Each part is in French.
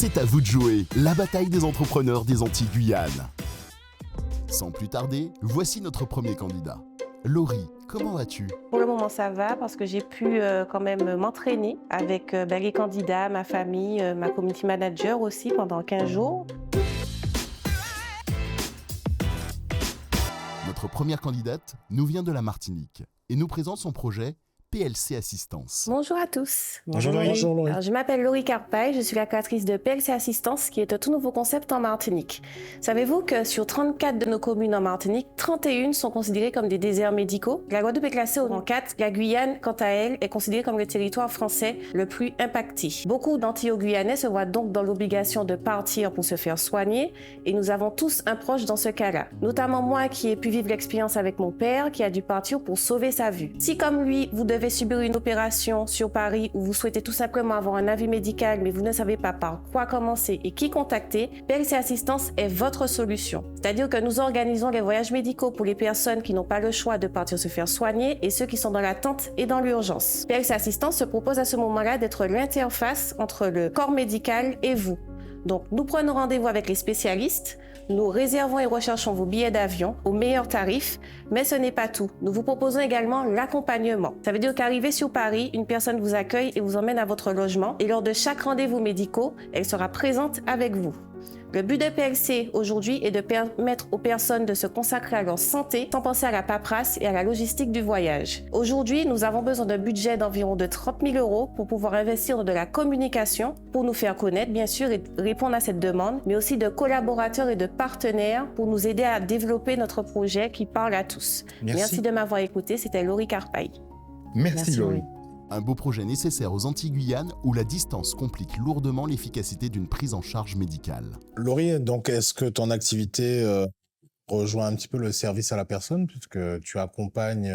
C'est à vous de jouer, la bataille des entrepreneurs des Antilles-Guyane. Sans plus tarder, voici notre premier candidat. Laurie, comment vas-tu? Pour le moment, ça va parce que j'ai pu quand même m'entraîner avec les candidats, ma famille, ma community manager aussi pendant 15 jours. Notre première candidate nous vient de la Martinique et nous présente son projet PLC Assistance. Bonjour à tous. Bonjour Laurie. Bonjour Laurie. Alors, je m'appelle Laurie Carpaille, je suis la créatrice de PLC Assistance qui est un tout nouveau concept en Martinique. Savez-vous que sur 34 de nos communes en Martinique, 31 sont considérées comme des déserts médicaux? La Guadeloupe est classée au rang 4, la Guyane, quant à elle, est considérée comme le territoire français le plus impacté. Beaucoup d'Antillo-Guyanais se voient donc dans l'obligation de partir pour se faire soigner et nous avons tous un proche dans ce cas-là. Notamment moi qui ai pu vivre l'expérience avec mon père qui a dû partir pour sauver sa vue. Si comme lui, vous devez subir une opération sur Paris ou vous souhaitez tout simplement avoir un avis médical mais vous ne savez pas par quoi commencer et qui contacter, PLC Assistance est votre solution. C'est-à-dire que nous organisons les voyages médicaux pour les personnes qui n'ont pas le choix de partir se faire soigner et ceux qui sont dans l'attente et dans l'urgence. PLC Assistance se propose à ce moment-là d'être l'interface entre le corps médical et vous. Donc, nous prenons rendez-vous avec les spécialistes, nous réservons et recherchons vos billets d'avion au meilleur tarif, mais ce n'est pas tout. Nous vous proposons également l'accompagnement. Ça veut dire qu'arrivé sur Paris, une personne vous accueille et vous emmène à votre logement et lors de chaque rendez-vous médical, elle sera présente avec vous. Le but de PLC aujourd'hui est de permettre aux personnes de se consacrer à leur santé sans penser à la paperasse et à la logistique du voyage. Aujourd'hui, nous avons besoin d'un budget d'environ de 30 000 € pour pouvoir investir dans de la communication, pour nous faire connaître bien sûr et répondre à cette demande, mais aussi de collaborateurs et de partenaires pour nous aider à développer notre projet qui parle à tous. Merci de m'avoir écouté, c'était Laurie Carpaille. Merci Laurie. Un beau projet nécessaire aux Antilles-Guyane où la distance complique lourdement l'efficacité d'une prise en charge médicale. Laurie, donc est-ce que ton activité rejoint un petit peu le service à la personne puisque tu accompagnes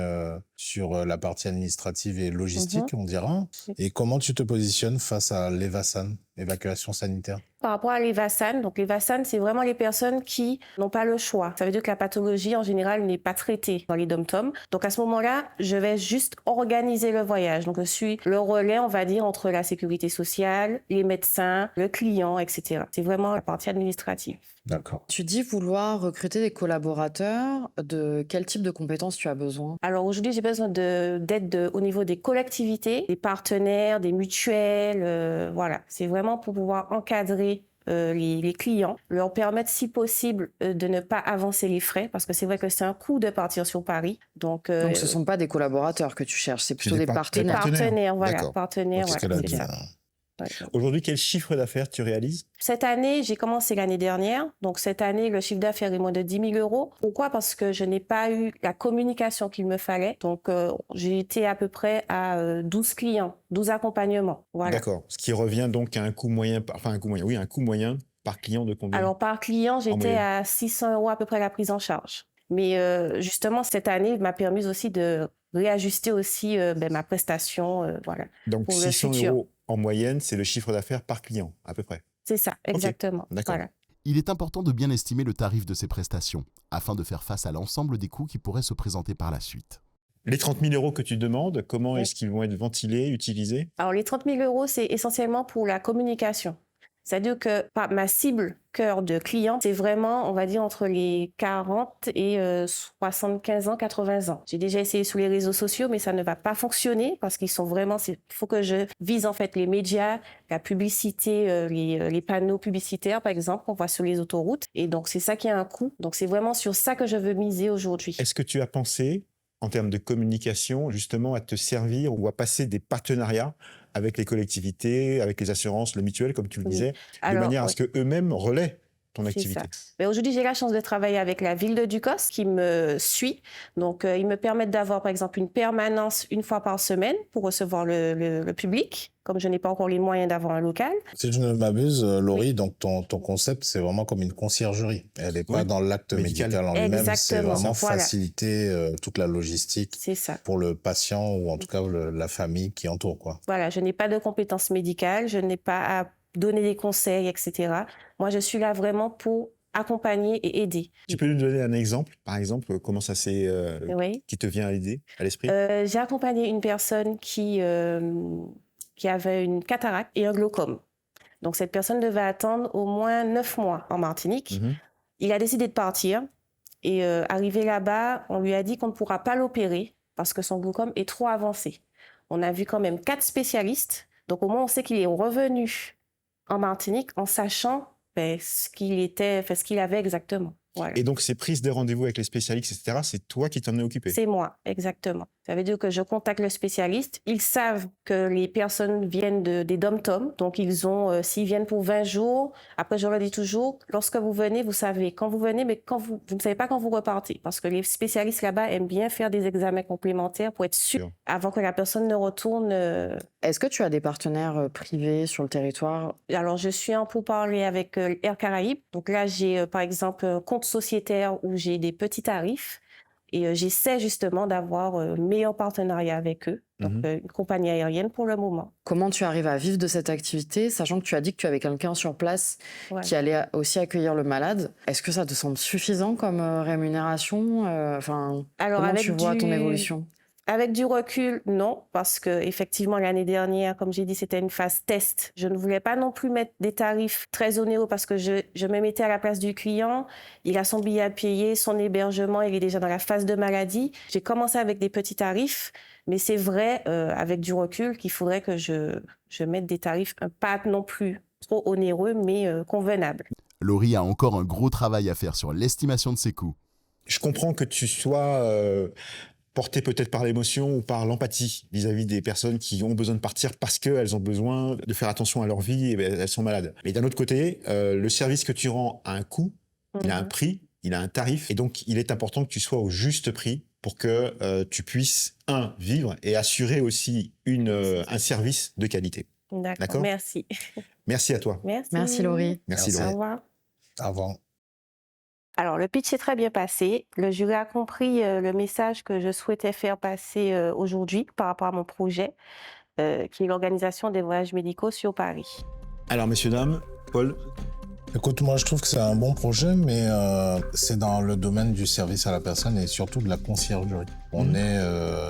sur la partie administrative et logistique, on dira. Et comment tu te positionnes face à l'EVASAN, évacuation sanitaire? Par rapport à l'EVASAN, donc l'EVASAN, c'est vraiment les personnes qui n'ont pas le choix. Ça veut dire que la pathologie, en général, n'est pas traitée dans les dom-toms. Donc à ce moment-là, je vais juste organiser le voyage. Donc je suis le relais, on va dire, entre la sécurité sociale, les médecins, le client, etc. C'est vraiment la partie administrative. D'accord. Tu dis vouloir recruter des collaborateurs. De quel type de compétences tu as besoin? Alors aujourd'hui, j'ai besoin d'aide au niveau des collectivités, des partenaires, des mutuelles. Voilà, c'est vraiment pour pouvoir encadrer les clients, leur permettre si possible de ne pas avancer les frais parce que c'est vrai que c'est un coût de partir sur Paris. Donc ce ne sont pas des collaborateurs que tu cherches, c'est plutôt des partenaires. Des partenaires, voilà, partenaires. Voilà, c'est ça. Aujourd'hui, quel chiffre d'affaires tu réalises? Cette année, j'ai commencé l'année dernière. Donc, cette année, le chiffre d'affaires est moins de 10 000 €. Pourquoi? Parce que je n'ai pas eu la communication qu'il me fallait. Donc, j'ai été à peu près à 12 clients, 12 accompagnements. Voilà. D'accord. Ce qui revient donc à un coût moyen, un coût moyen par client de combien? Alors, par client, j'étais à 600 € à peu près la prise en charge. Mais justement, cette année m'a permis aussi de réajuster aussi ma prestation. Voilà. Donc, pour 600 € en moyenne, c'est le chiffre d'affaires par client, à peu près. C'est ça, exactement. Okay. D'accord. Voilà. Il est important de bien estimer le tarif de ces prestations, afin de faire face à l'ensemble des coûts qui pourraient se présenter par la suite. Les 30 000 € que tu demandes, comment est-ce qu'ils vont être ventilés, utilisés? Alors, les 30 000 €, c'est essentiellement pour la communication. C'est-à-dire que ma cible cœur de client, c'est vraiment, on va dire, entre les 40 et 75 ans, 80 ans. J'ai déjà essayé sur les réseaux sociaux, mais ça ne va pas fonctionner parce qu'ils sont vraiment... Il faut que je vise en fait les médias, la publicité, les panneaux publicitaires, par exemple, qu'on voit sur les autoroutes. Et donc, c'est ça qui a un coût. Donc, c'est vraiment sur ça que je veux miser aujourd'hui. Est-ce que tu as pensé, en termes de communication, justement, à te servir ou à passer des partenariats avec les collectivités, avec les assurances, le mutuel, comme tu le disais, de manière à ce qu'eux-mêmes relaient ton activité? Mais aujourd'hui, j'ai la chance de travailler avec la ville de Ducos qui me suit. Donc, ils me permettent d'avoir, par exemple, une permanence une fois par semaine pour recevoir le public, comme je n'ai pas encore les moyens d'avoir un local. Si je ne m'abuse, Laurie, donc ton concept, c'est vraiment comme une conciergerie. Elle n'est pas dans l'acte médical en lui-même, c'est vraiment faciliter toute la logistique pour le patient ou en tout cas la famille qui entoure, quoi. Voilà, je n'ai pas de compétences médicales, je n'ai pas à donner des conseils, etc. Moi, je suis là vraiment pour accompagner et aider. Tu peux nous donner un exemple, par exemple, comment ça s'est, qui te vient à l'idée, à l'esprit? J'ai accompagné une personne qui avait une cataracte et un glaucome. Donc, cette personne devait attendre au moins 9 mois en Martinique. Mhm. Il a décidé de partir. Et arrivé là-bas, on lui a dit qu'on ne pourra pas l'opérer parce que son glaucome est trop avancé. On a vu quand même 4 spécialistes. Donc, au moins, on sait qu'il est revenu en Martinique en sachant ce qu'il avait exactement. Voilà. Et donc, ces prises de rendez-vous avec les spécialistes, etc., c'est toi qui t'en es occupé? C'est moi, exactement. Ça veut dire que je contacte le spécialiste. Ils savent que les personnes viennent des dom-tom. Donc, s'ils viennent pour 20 jours, après, je leur dis toujours, lorsque vous venez, vous savez quand vous venez, mais vous ne savez pas quand vous repartez. Parce que les spécialistes là-bas aiment bien faire des examens complémentaires pour être sûr avant que la personne ne retourne. Est-ce que tu as des partenaires privés sur le territoire? Alors, je suis en pourparlers avec Air Caraïbes. Donc là, j'ai par exemple un compte sociétaire où j'ai des petits tarifs et j'essaie justement d'avoir un meilleur partenariat avec eux. Donc, une compagnie aérienne pour le moment. Comment tu arrives à vivre de cette activité, sachant que tu as dit que tu avais quelqu'un sur place qui allait aussi accueillir le malade? Est-ce que ça te semble suffisant comme rémunération? Comment tu vois ton évolution? Avec du recul, non, parce que effectivement l'année dernière, comme j'ai dit, c'était une phase test. Je ne voulais pas non plus mettre des tarifs très onéreux parce que je me mettais à la place du client. Il a son billet à payer, son hébergement, il est déjà dans la phase de maladie. J'ai commencé avec des petits tarifs, mais c'est vrai, avec du recul, qu'il faudrait que je mette des tarifs pas non plus trop onéreux, mais convenables. Laurie a encore un gros travail à faire sur l'estimation de ses coûts. Je comprends que tu sois porté peut-être par l'émotion ou par l'empathie vis-à-vis des personnes qui ont besoin de partir parce qu'elles ont besoin de faire attention à leur vie et elles sont malades. Mais d'un autre côté, le service que tu rends a un coût, il a un prix, il a un tarif, et donc il est important que tu sois au juste prix pour que tu puisses, vivre et assurer aussi un service de qualité. D'accord, merci. Merci à toi. Merci Laurie. Merci Laurie. Au revoir. Au revoir. Alors, le pitch s'est très bien passé. Le jury a compris le message que je souhaitais faire passer aujourd'hui par rapport à mon projet, qui est l'organisation des voyages médicaux sur Paris. Alors, messieurs, dames, Paul? Écoute, moi je trouve que c'est un bon projet, mais c'est dans le domaine du service à la personne et surtout de la conciergerie. On est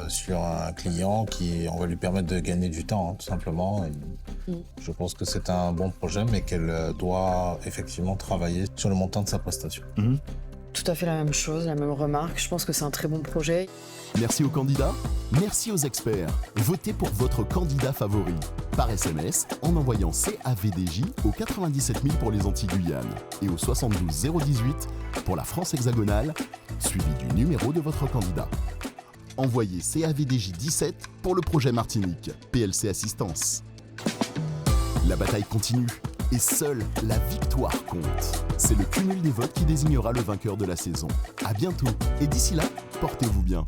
sur un client on va lui permettre de gagner du temps, tout simplement. Et je pense que c'est un bon projet, mais qu'elle doit effectivement travailler sur le montant de sa prestation. Tout à fait la même chose, la même remarque. Je pense que c'est un très bon projet. Merci aux candidats, merci aux experts. Votez pour votre candidat favori. Par SMS, en envoyant CAVDJ au 97 000 pour les Antilles-Guyane et au 72 018 pour la France hexagonale, suivi du numéro de votre candidat. Envoyez CAVDJ 17 pour le projet Martinique, PLC Assistance. La bataille continue et seule la victoire compte. C'est le cumul des votes qui désignera le vainqueur de la saison. À bientôt et d'ici là, portez-vous bien.